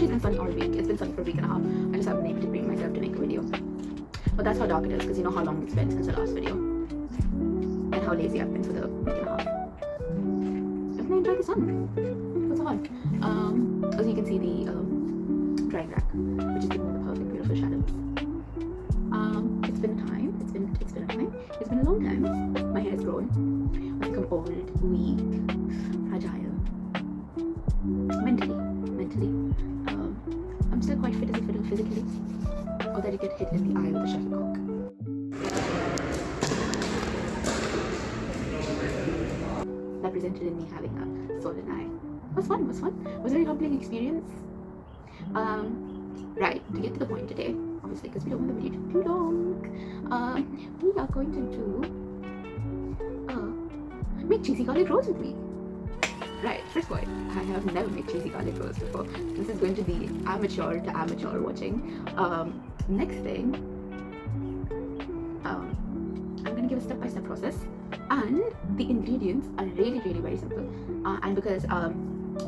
actually it's been sunny all week. It's been sunny for a week and a half. I just haven't been able to bring myself to make a video. But that's how dark it is, because you know how long it's been since the last video. And how lazy I've been for the week and a half. I'm gonna enjoy the sun. What's so hot? As you can see, the drying rack, which is giving me the perfect, beautiful shadows. It's been a time. It's been a long time. My hair has grown. I've become old, weak, fragile. Mentally. I'm still quite fit as a fiddle physically. Or that you get hit in the eye with a shuttlecock. That resulted in me having a swollen eye. It was fun. It was a very humbling experience. Right, to get to the point today, obviously, because we don't want the video too long, we are going to do make cheesy garlic rolls with me. Right, first point, I have never made cheesy garlic rolls before. This is going to be amateur to amateur watching. Next thing, I'm going to give a step-by-step process, and the ingredients are really very simple. And because I'm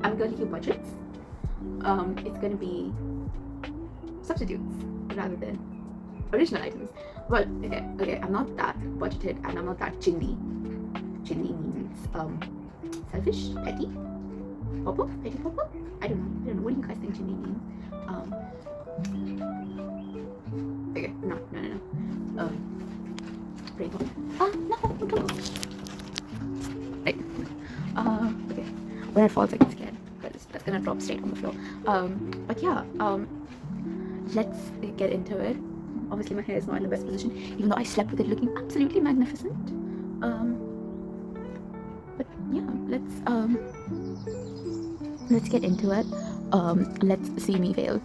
a girl who budgets, it's going to be substitutes rather than original items. Well, okay, I'm not that budgeted and I'm not that chindi. Chindi means selfish, petty popper. I don't know. What do you guys think chindi means? Okay, no. Rainbow. No, don't go. Right. Okay. When it falls, I get scared because that's gonna drop straight on the floor. But yeah. Let's get into it. Obviously, my hair is not in the best position, even though I slept with it looking absolutely magnificent. But yeah, let's get into it. Let's see me fail.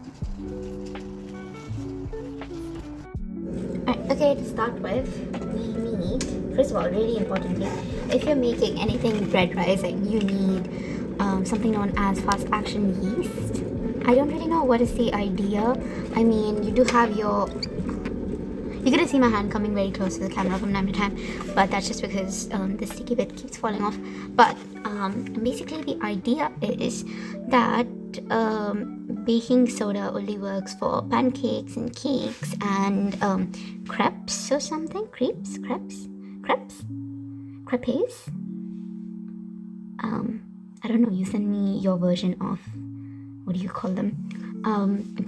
Alright, okay, to start with, we need, first of all, really importantly, if you're making anything bread rising, you need something known as fast action yeast. I don't really know what is the idea. I mean, you do have your... You're gonna see my hand coming very close to the camera from time to time, but that's just because the sticky bit keeps falling off. But basically the idea is that baking soda only works for pancakes and cakes and crepes or something. Crepes? I don't know, you send me your version of, what do you call them?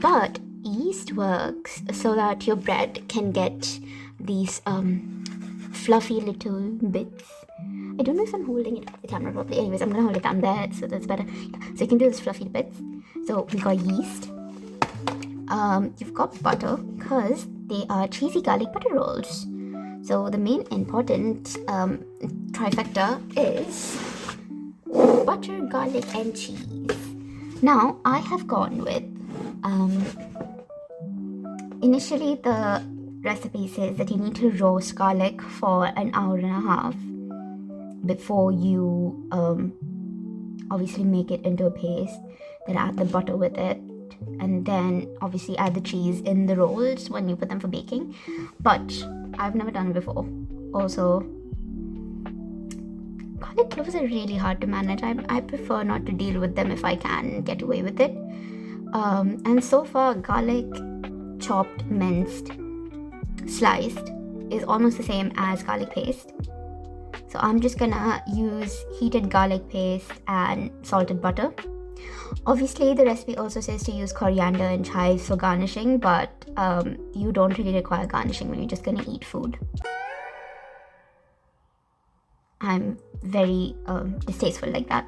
But yeast works so that your bread can get these fluffy little bits. I don't know if I'm holding it up the camera properly. Anyways, I'm gonna hold it down there so that's better. So you can do these fluffy bits. So we got yeast. You've got butter, because they are cheesy garlic butter rolls. So the main important trifecta is butter, garlic, and cheese. Now, I have gone with, initially the recipe says that you need to roast garlic for an hour and a half before you obviously make it into a paste. Then add the butter with it, and then obviously add the cheese in the rolls when you put them for baking. But I've never done it before. Also, garlic cloves are really hard to manage. I prefer not to deal with them if I can get away with it. And so far, garlic chopped, minced, sliced is almost the same as garlic paste. So I'm just gonna use heated garlic paste and salted butter. Obviously, the recipe also says to use coriander and chives for garnishing, but you don't really require garnishing when you're just gonna eat food. I'm very distasteful like that.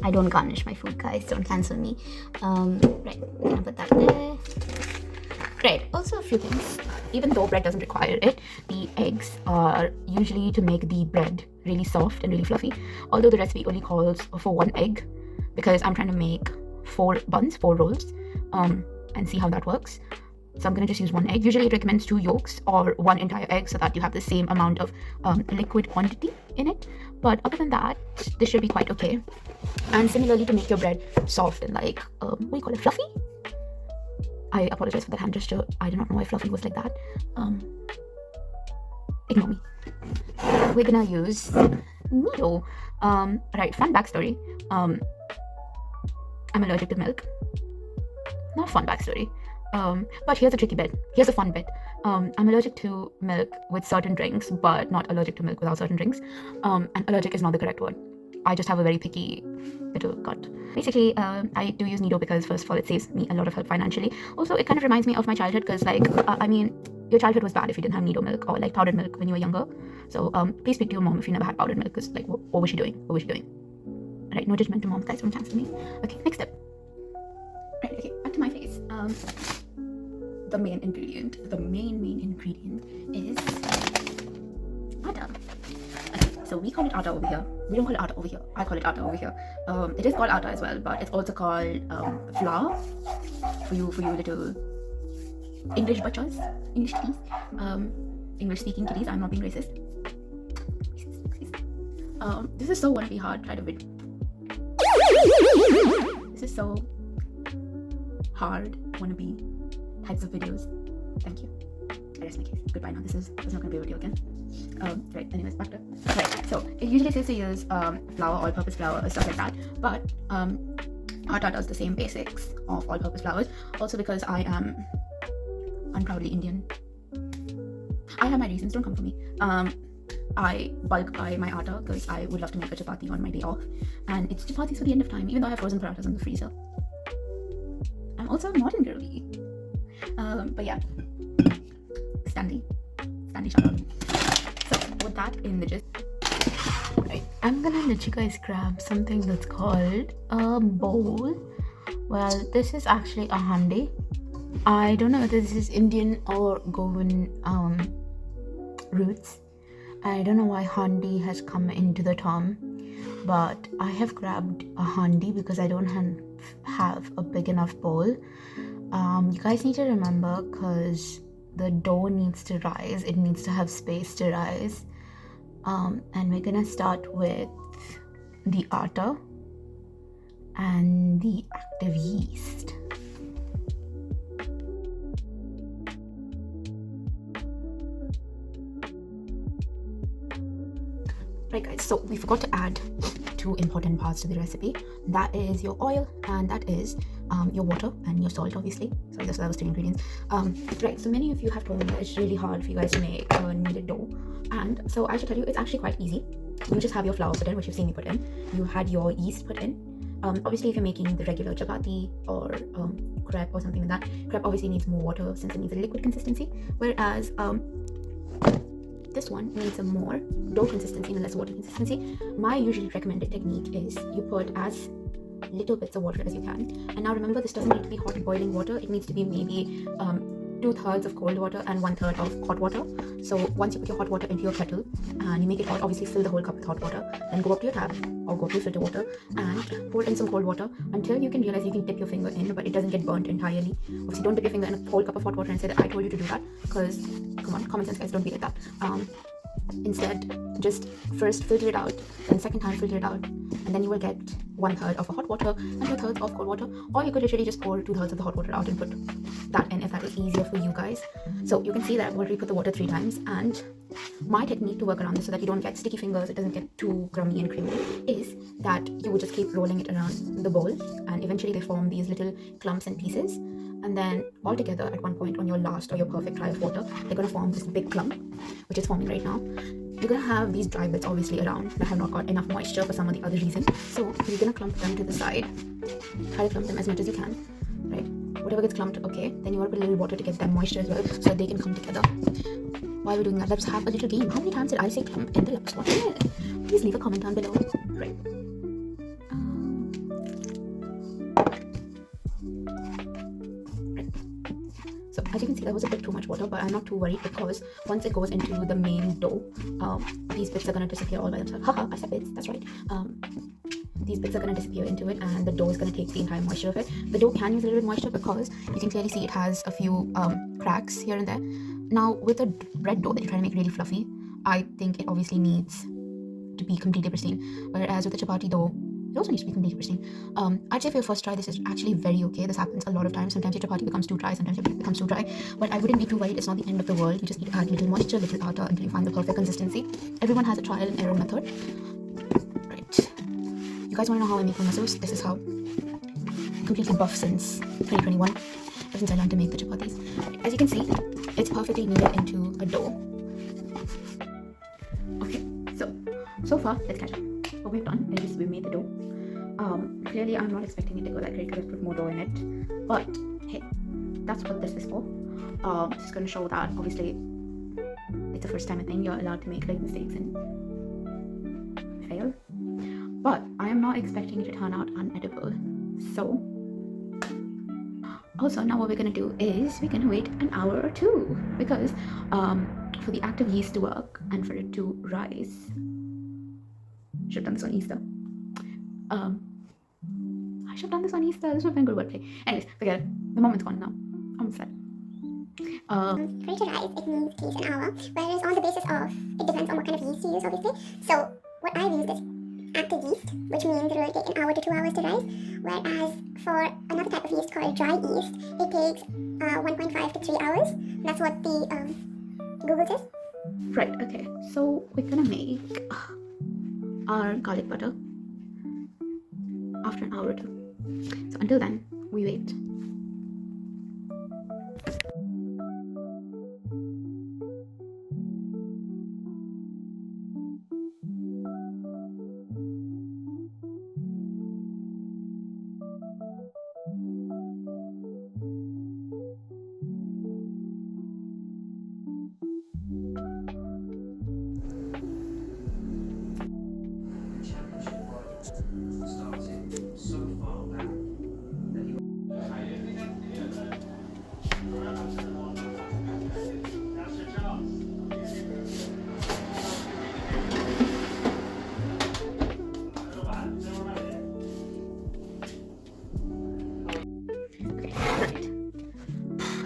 I don't garnish my food, guys. Don't cancel me. Right, we're gonna put that there. Right, also a few things. Even though bread doesn't require it, the eggs are usually to make the bread really soft and really fluffy. Although the recipe only calls for 1 egg, because I'm trying to make 4 rolls, and see how that works. So I'm going to just use 1 egg. Usually it recommends 2 yolks or 1 entire egg so that you have the same amount of liquid quantity in it. But other than that, this should be quite okay. And similarly, to make your bread soft and like, what do you call it, fluffy? I apologize for that hand gesture. I do not know why fluffy was like that. Ignore me. We're going to use Mio. Right, fun backstory. I'm allergic to milk. not fun backstory. But here's a tricky bit. Here's a fun bit. I'm allergic to milk with certain drinks, but not allergic to milk without certain drinks. And allergic is not the correct word. I just have a very picky little gut. Basically, I do use Nido because, first of all, it saves me a lot of help financially. Also, it kind of reminds me of my childhood because, your childhood was bad if you didn't have Nido milk or powdered milk when you were younger. So please speak to your mom if you never had powdered milk because, what was she doing? What was she doing? Right, no judgment to mom, guys, don't cancel me. Okay, next step. Right, okay, back to my face. The main ingredient, the main ingredient is atta. Okay, so we call it atta over here. We don't call it atta over here. I call it atta over here. It is called atta as well, but it's also called flour for you little English butchers, English kitties, English speaking kitties. I'm not being racist. This is so wannabe hard. Try to win. This is so hard wannabe types of videos. Thank you. I rest my case. Goodbye now. This is not gonna be a video again. Right, anyways, back to right. So it usually says to use flour, all-purpose flour, stuff like that. But atta does the same basics of all-purpose flours. Also because I am unproudly Indian. I have my reasons, don't come for me. I bulk buy my atta because I would love to make a chapati on my day off. And it's chapatis for the end of time, even though I have frozen parathas in the freezer. I'm also a modern girly. But yeah. Standy shout out. So with that in the gist, right, I'm gonna let you guys grab something that's called a bowl. Well, this is actually a handi. I don't know whether this is Indian or Goan roots. I don't know why handi has come into the term, but I have grabbed a handi because I don't have a big enough bowl. You guys need to remember, because the dough needs to rise, it needs to have space to rise. And we're gonna start with the atta and the active yeast. Right guys, so we forgot to add two important parts to the recipe. That is your oil and that is your water and your salt, obviously. So that was three ingredients. Right, so many of you have told me that it's really hard for you guys to make a kneaded dough, and so I should tell you it's actually quite easy. You just have your flour put in, which you've seen me put in. You had your yeast put in. Obviously if you're making the regular chapati or crepe or something like that, crepe obviously needs more water since it needs a liquid consistency, whereas this one needs a more dough consistency and less water consistency. My usually recommended technique is you put as little bits of water as you can. And now remember, this doesn't need to be hot boiling water. It needs to be maybe 2/3 of cold water and 1/3 of hot water. So once you put your hot water into your kettle and you make it hot, obviously fill the whole cup with hot water, then go up to your tap or go up to your filter water and pour in some cold water until you can realize you can dip your finger in, but it doesn't get burnt entirely. Obviously don't dip your finger in a whole cup of hot water and say that I told you to do that, because come on, common sense guys, don't be like that. Instead, just first filter it out, then second time filter it out, and then you will get 1/3 of a hot water and 2/3 of cold water. Or you could literally just pour 2/3 of the hot water out and put that in if that is easier for you guys. So you can see that I've already put the water 3 times, and my technique to work around this so that you don't get sticky fingers, it doesn't get too grummy and creamy, is that you would just keep rolling it around the bowl, and eventually they form these little clumps and pieces. And then all together at one point on your last or your perfect try of water, they're going to form this big clump, which is forming right now. You're going to have these dry bits obviously around that have not got enough moisture for some of the other reason. So you're going to clump them to the side. Try to clump them as much as you can, right? Whatever gets clumped, okay. Then you want to put a little water to get them moisture as well so that they can come together. While we're doing that, let's have a little game. How many times did I say clump in the last one? Please leave a comment down below. Right. So as you can see, that was a bit too much water, but I'm not too worried because once it goes into the main dough, these bits are going to disappear all by themselves. Haha, I said bits, that's right. These bits are going to disappear into it and the dough is going to take the entire moisture of it. The dough can use a little bit moisture because you can clearly see it has a few cracks here and there. Now with a bread dough that you're trying to make really fluffy, I think it obviously needs to be completely pristine, whereas with the chapati dough, it also needs to be completely pristine. I'd say for your first try, this is actually very okay. This happens a lot of times. Sometimes your chapati becomes too dry, sometimes it becomes too dry. But I wouldn't be too worried. It's not the end of the world. You just need to add little moisture, little atta until you find the perfect consistency. Everyone has a trial and error method. Right. You guys want to know how I make hummus? This is how. completely buff since 2021, ever since I learned to make the chapatis. As you can see, it's perfectly kneaded into a dough. Okay, so far, let's catch up. What we've done is we made the dough. Clearly I'm not expecting it to go that great because I put more dough in it, but hey, that's what this is for. Just going to show that obviously it's the first time I think you're allowed to make like mistakes and fail, but I am not expecting it to turn out unedible. So also now what we're going to do is we're going to wait an hour or two, because for the active yeast to work and for it to rise, should have done this on Easter. I should have done this on Easter. This would have been good wordplay. Anyways, forget it. The moment's gone now. I'm sad. For it to rise, it needs at least an hour, whereas on the basis of, it depends on what kind of yeast you use, obviously. So what I've used is active yeast, which means it will take an hour to 2 hours to rise, whereas for another type of yeast called dry yeast, it takes 1.5 to 3 hours. That's what the Google says. Right, okay. So we're gonna make our garlic butter after an hour or two. So until then, we wait.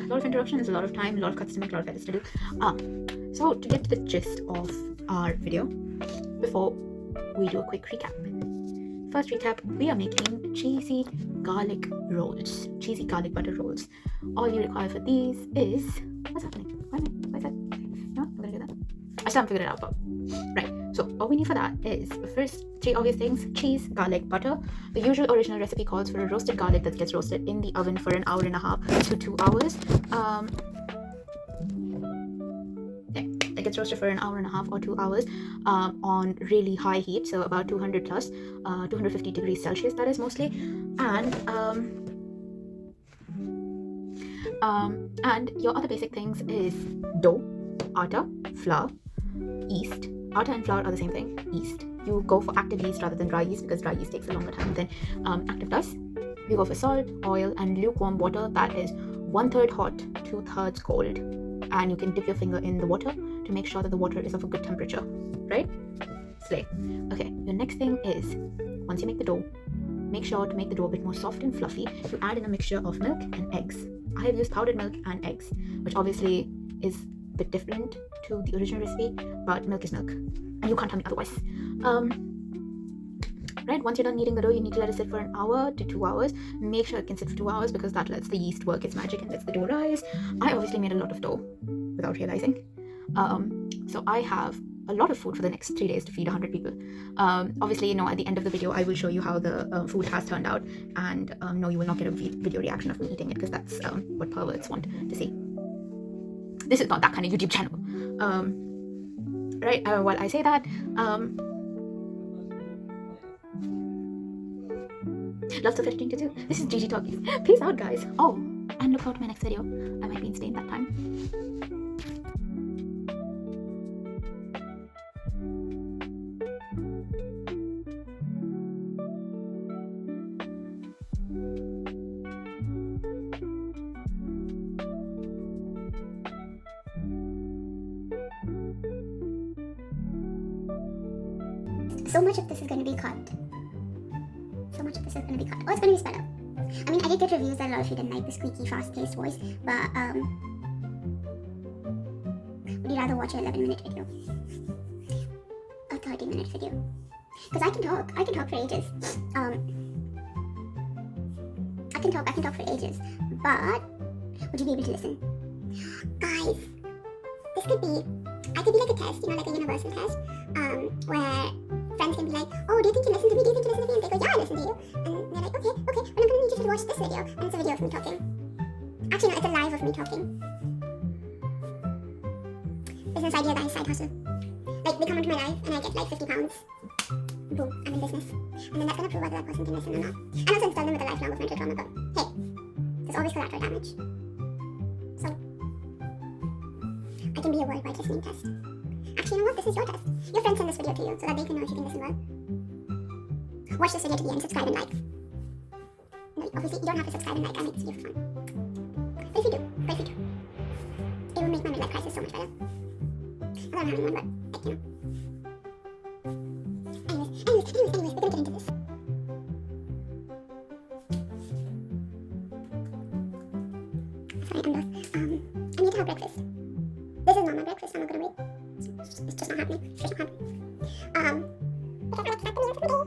A lot of interruptions, a lot of time, a lot of cuts to make, a lot of edits to do. So to get to the gist of our video, before we do a quick recap. First recap, we are making cheesy garlic rolls, cheesy garlic butter rolls. All you require for these is, what's happening? Why is that? No, I'm gonna do that. I still haven't figured it out, but right. So all we need for that is the first 3 obvious things: cheese, garlic, butter. The usual original recipe calls for a roasted garlic that gets roasted in the oven for an hour and a half to 2 hours. It gets roasted for an hour and a half or 2 hours on really high heat, so about 200 plus, 250 degrees Celsius, that is mostly. And your other basic things is dough, atta, flour, yeast. Atta and flour are the same thing. Yeast. You go for active yeast rather than dry yeast because dry yeast takes a longer time than active does. You go for salt, oil, and lukewarm water that is 1/3 hot, 2/3 cold. And you can dip your finger in the water to make sure that the water is of a good temperature, right? Slay. Okay, your next thing is, once you make the dough, make sure to make the dough a bit more soft and fluffy. You add in a mixture of milk and eggs. I have used powdered milk and eggs, which obviously is a bit different to the original recipe, but milk is milk, and you can't tell me otherwise. Right, once you're done kneading the dough, you need to let it sit for an hour to 2 hours. Make sure it can sit for 2 hours because that lets the yeast work its magic and lets the dough rise. I obviously made a lot of dough without realizing. So I have a lot of food for the next 3 days to feed 100 people. Obviously, at the end of the video, I will show you how the food has turned out. And no, you will not get a video reaction of me eating it because that's what perverts want to see. This is not that kind of YouTube channel. Right, while I say that, lots of editing to do. This is Gigi Talkies. Peace out, guys. Oh, and look out to my next video. I might be in Spain that time. So much of this is going to be cut. Oh, it's going to be sped up. I mean, I did get reviews that a lot of you didn't like the squeaky, fast-paced voice, but would you rather watch an 11-minute video? A 30-minute video? Because I can talk for ages. I can talk for ages, but would you be able to listen? Guys, I could be like a test, like a universal test, where friends can be like, oh, do you think you listen to me? And they go, yeah, I listen to you. And they're like, okay, well, I'm going to need you to watch this video, and it's a video of me talking. Actually, no, it's a live of me talking. Business idea, guys, side hustle. Like, they come onto my live, and I get like 50 pounds. Boom, I'm in business. And then that's gonna prove whether that person can listen or not. And also install them with a lifelong of mental trauma, but hey, there's always collateral damage. So, I can be a worldwide listening test. Actually, you know what? This is your test. Your friends send this video to you so that they can know if you can listen well. Watch this video to the end, subscribe and like. No, obviously, you don't have to subscribe and like. I make this video for fun. But if you do, great video. It will make my midlife crisis so much better. Although I'm having one, but, like, you know. Anyways, we're gonna get into this. Sorry, I'm lost. I need to have breakfast. This is not my breakfast, I'm not gonna wait. It's just not happening. It's just not happening. Because I like to start the meal every day.